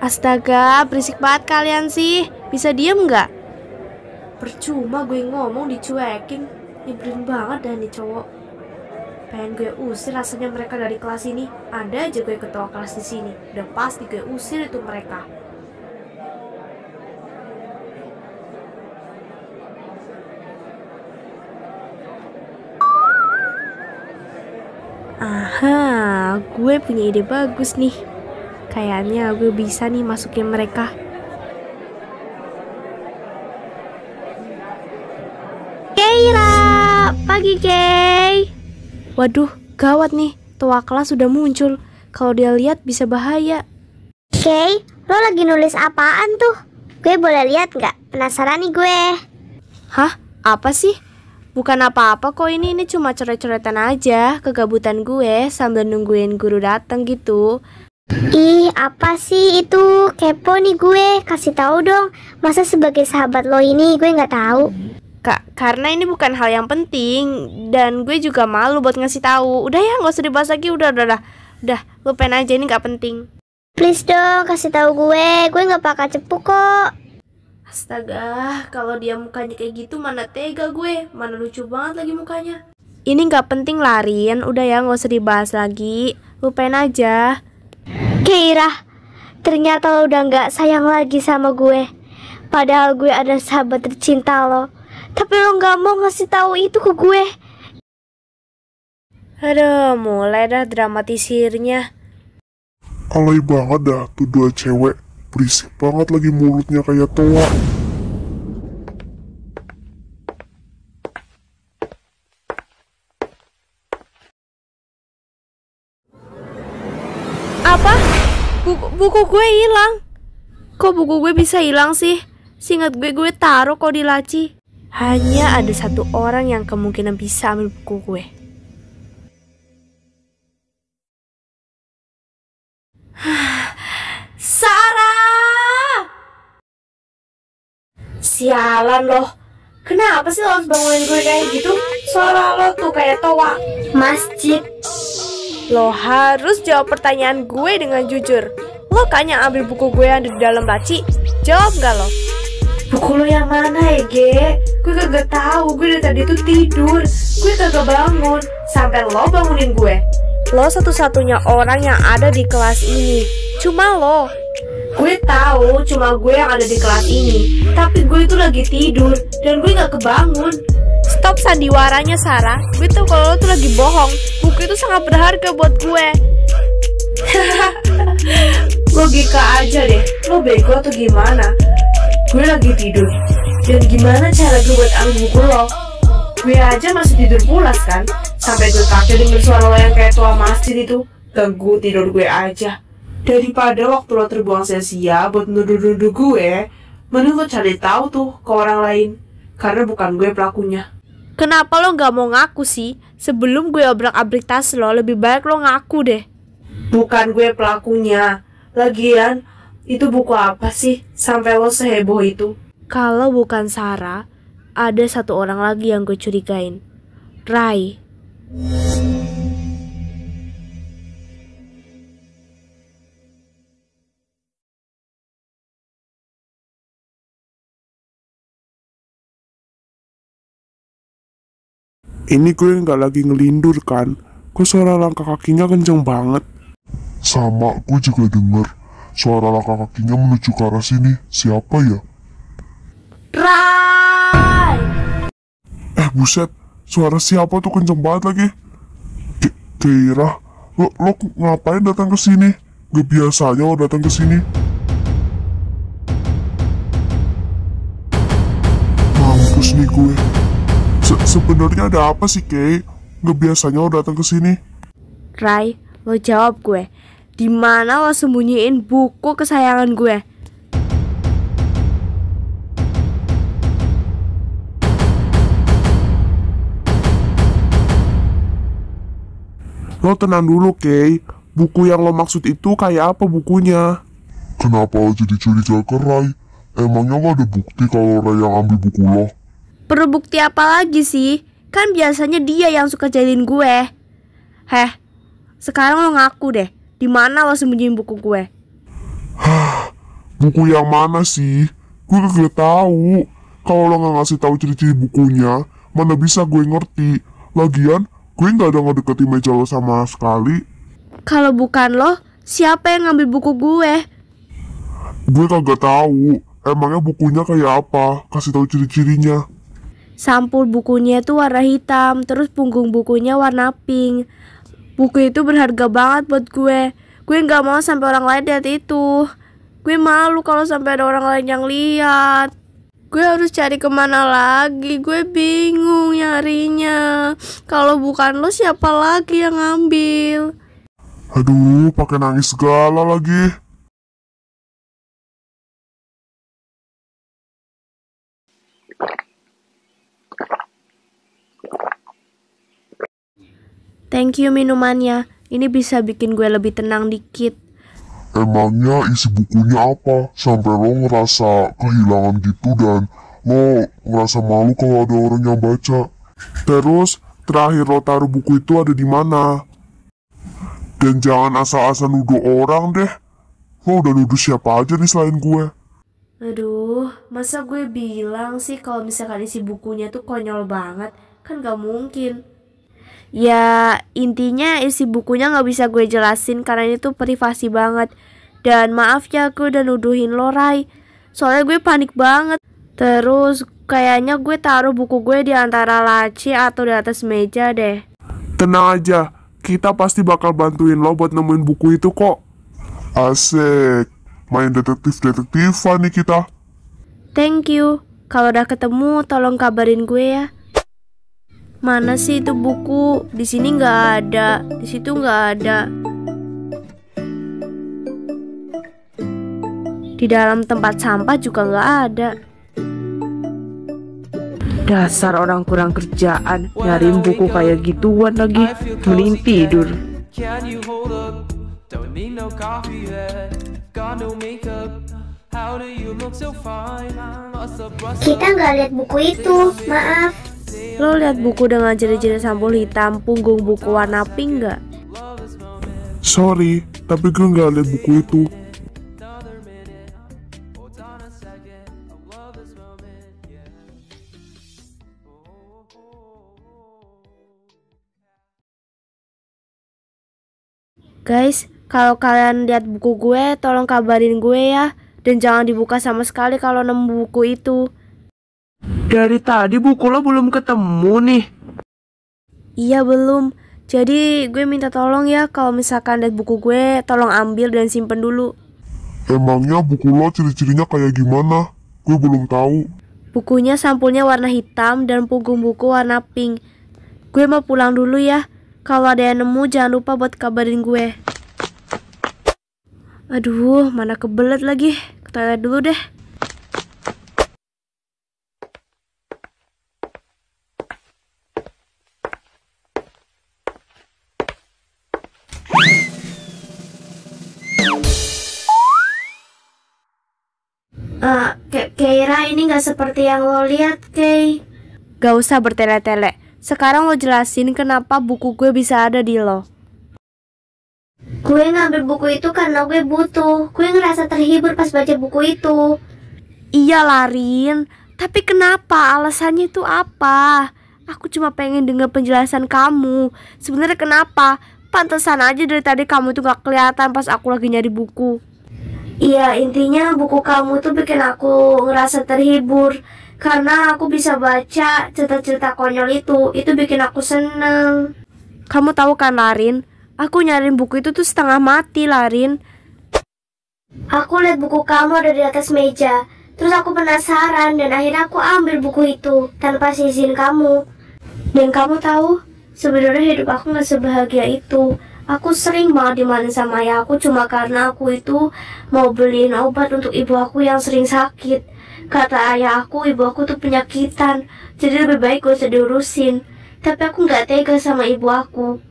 Astaga, berisik banget kalian sih. Bisa diem nggak? Percuma gue ngomong dicuekin. Nyebelin banget dah nih cowok. Pengen gue usir rasanya mereka dari kelas ini. Ada aja gue ketua kelas di sini. Udah pasti gue usir itu mereka. Aha, gue punya ide bagus nih. Kayaknya gue bisa nih masukin mereka. Keira, pagi Kay. Waduh, gawat nih. Tua kelas sudah muncul. Kalau dia lihat bisa bahaya. Kay, lo lagi nulis apaan tuh? Gue boleh lihat nggak? Penasaran nih gue. Hah? Apa sih? Bukan apa-apa kok, ini cuma coret-coretan aja. Kegabutan gue sambil nungguin guru datang gitu. Ih, apa sih itu? Kepo nih gue. Kasih tahu dong. Masa sebagai sahabat lo ini gue nggak tahu? Kak, karena ini bukan hal yang penting dan gue juga malu buat ngasih tahu. Udah ya, nggak usah dibahas lagi. Udah, lupain aja, ini nggak penting. Please dong, kasih tahu gue. Gue nggak bakal cepu kok. Astaga, kalau dia mukanya kayak gitu mana tega gue. Mana lucu banget lagi mukanya. Ini nggak penting Larin. Udah ya, nggak usah dibahas lagi. Lupain aja. Keira, ternyata lo udah nggak sayang lagi sama gue. Padahal gue ada sahabat tercinta lo. Tapi lo nggak mau ngasih tahu itu ke gue. Aduh, mulai dah dramatisirnya. Alay banget dah tuh dua cewek. Berisik banget lagi mulutnya kayak toa. Apa? Buku gue hilang. Kok buku gue bisa hilang sih? Seingat gue taruh kok di laci. Hanya ada satu orang yang kemungkinan bisa ambil buku gue. Sarah! Sialan loh. Kenapa sih lo harus bangunin gue kayak gitu? Suara lo tuh kayak toa masjid. Lo harus jawab pertanyaan gue dengan jujur. Lo kan yang ambil buku gue yang ada di dalam laci? Jawab gak lo? Buku lo yang mana ya, Ge? Gue kagak tahu. Gue dari tadi tuh tidur. Gue kagak bangun sampai lo bangunin gue. Lo satu-satunya orang yang ada di kelas ini. Cuma lo. Gue tahu cuma gue yang ada di kelas ini. Tapi gue itu lagi tidur dan gue gak kebangun. Stop sandiwaranya, Sarah. Gue tahu kalau lo tuh lagi bohong. Buku itu sangat berharga buat gue. Logika aja deh. Lo bego atau gimana? Gue lagi tidur. Dan gimana cara gue buat ambil buku lo? Gue aja masih tidur pulas kan. Sampai gue kaget denger suara lo yang kayak tua masjid itu. Ganggu tidur gue aja. Daripada waktu lo terbuang sia-sia buat nuduh-nuduh gue, mending lo cari tahu tuh ke orang lain. Karena bukan gue pelakunya. Kenapa lo gak mau ngaku sih? Sebelum gue obrak-abrik tas lo, lebih baik lo ngaku deh. Bukan gue pelakunya. Lagian, itu buku apa sih sampai lo seheboh itu? Kalau bukan Sarah, ada satu orang lagi yang gue curigain. Rai. Ini gue nggak lagi ngelindur kan? Kok suara langkah kakinya kenceng banget? Sama, gue juga denger. Suara langkah kakinya menuju ke arah sini. Siapa ya? Rai! Buset, suara siapa tuh kenceng banget lagi? Keira, lo ngapain datang ke sini? Gak biasanya lo datang ke sini. Mampus nih gue. Sebenarnya ada apa sih, Kay? Gak biasanya lo datang ke sini. Rai, lo jawab gue. Di mana lo sembunyiin buku kesayangan gue? Lo tenang dulu, Kay. Buku yang lo maksud itu kayak apa bukunya? Kenapa lo jadi curiga ke Rai? Emangnya lo ada bukti kalau Rai yang ambil buku lo? Perlu bukti apa lagi sih? Kan biasanya dia yang suka jahilin gue. Sekarang lo ngaku deh. Di mana lo sembunyiin buku gue? Buku yang mana sih? Gue kagak tahu. Kalau lo nggak ngasih tahu ciri-ciri bukunya, mana bisa gue ngerti. Lagian, gue nggak ada ngedeketin meja lo sama sekali. Kalau bukan lo, siapa yang ngambil buku gue? Gue kagak tahu. Emangnya bukunya kayak apa? Kasih tahu ciri-cirinya. Sampul bukunya itu warna hitam, terus punggung bukunya warna pink. Buku itu berharga banget buat gue. Gue nggak mau sampai orang lain lihat itu. Gue malu kalau sampai ada orang lain yang lihat. Gue harus cari kemana lagi? Gue bingung nyarinya. Kalau bukan lo, siapa lagi yang ngambil? Aduh, pakai nangis segala lagi. Thank you minumannya. Ini bisa bikin gue lebih tenang dikit. Emangnya isi bukunya apa? Sampai lo ngerasa kehilangan gitu dan lo ngerasa malu kalau ada orang yang baca. Terus, terakhir lo taruh buku itu ada di mana? Dan jangan asal-asal nuduh orang deh. Lo udah nuduh siapa aja nih selain gue? Aduh, masa gue bilang sih kalau misalkan isi bukunya tuh konyol banget? Kan gak mungkin. Ya, intinya isi bukunya gak bisa gue jelasin karena ini tuh privasi banget. Dan maaf ya gue udah nuduhin lo, Rai. Soalnya gue panik banget. Terus kayaknya gue taruh buku gue di antara laci atau di atas meja deh. Tenang aja, kita pasti bakal bantuin lo buat nemuin buku itu kok. Asik, main detektif-detektifan nih kita. Thank you. Kalau udah ketemu tolong kabarin gue ya. Mana sih itu buku? Di sini nggak ada, di situ nggak ada. Di dalam tempat sampah juga nggak ada. Dasar orang kurang kerjaan, nyariin buku kayak gituan lagi. Mending tidur. Kita nggak lihat buku itu, maaf. Lo lihat buku dengan ciri-ciri sampul hitam, punggung buku warna pink nggak? Sorry, tapi gue nggak lihat buku itu. Guys, kalau kalian lihat buku gue, tolong kabarin gue ya. Dan jangan dibuka sama sekali kalau nemu buku itu. Dari tadi buku lo belum ketemu nih. Iya belum. Jadi gue minta tolong ya, kalau misalkan lihat buku gue, tolong ambil dan simpen dulu. Emangnya buku lo ciri-cirinya kayak gimana? Gue belum tahu. Bukunya sampulnya warna hitam dan punggung buku warna pink. Gue mau pulang dulu ya. Kalau ada yang nemu jangan lupa buat kabarin gue. Aduh, mana kebelet lagi. Ke toilet dulu deh. Keira, ini gak seperti yang lo lihat, Kay. Gak usah bertele-tele. Sekarang lo jelasin kenapa buku gue bisa ada di lo. Gue ngambil buku itu karena gue butuh. Gue ngerasa terhibur pas baca buku itu. Iya Larin, tapi kenapa? Alasannya itu apa? Aku cuma pengen dengar penjelasan kamu. Sebenarnya kenapa? Pantesan aja dari tadi kamu tuh gak kelihatan pas aku lagi nyari buku. Iya, intinya buku kamu tuh bikin aku ngerasa terhibur. Karena aku bisa baca cerita-cerita konyol itu. Itu bikin aku seneng. Kamu tahu kan Larin, aku nyariin buku itu tuh setengah mati Larin. Aku lihat buku kamu ada di atas meja. Terus aku penasaran dan akhirnya aku ambil buku itu tanpa izin kamu. Dan kamu tahu, sebenarnya hidup aku gak sebahagia itu. Aku sering banget dimarahin sama ayah aku cuma karena aku itu mau beliin obat untuk ibu aku yang sering sakit. Kata ayah aku, ibu aku tuh penyakitan, jadi lebih baik gak usah diurusin. Tapi aku gak tega sama ibu aku.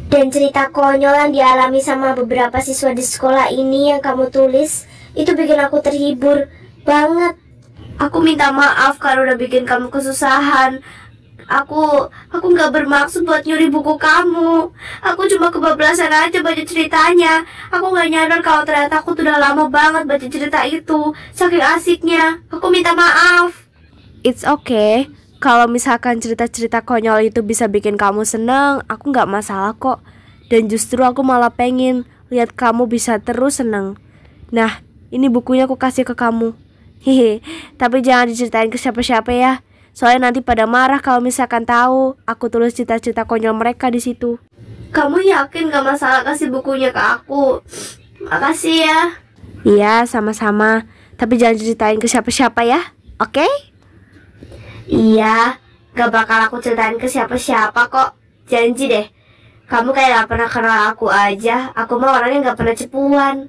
Dan cerita konyol yang dialami sama beberapa siswa di sekolah ini yang kamu tulis, itu bikin aku terhibur banget. Aku minta maaf karena udah bikin kamu kesusahan. Aku nggak bermaksud buat nyuri buku kamu. Aku cuma kebablasan aja baca ceritanya. Aku nggak nyadar kalau ternyata aku tuh udah lama banget baca cerita itu. Saking asiknya. Aku minta maaf. It's okay. Kalau misalkan cerita-cerita konyol itu bisa bikin kamu seneng, aku nggak masalah kok. Dan justru aku malah pengen lihat kamu bisa terus seneng. Nah, ini bukunya aku kasih ke kamu. Hehe, tapi jangan diceritain ke siapa-siapa ya. Soalnya nanti pada marah kalau misalkan tahu aku tulis cerita-cerita konyol mereka di situ. Kamu yakin gak masalah kasih bukunya ke aku? Makasih ya. Iya, sama-sama. Tapi jangan ceritain ke siapa-siapa ya, oke? Iya, gak bakal aku ceritain ke siapa-siapa kok. Janji deh. Kamu kayak gak pernah kenal aku aja. Aku mah orangnya gak pernah cepuan.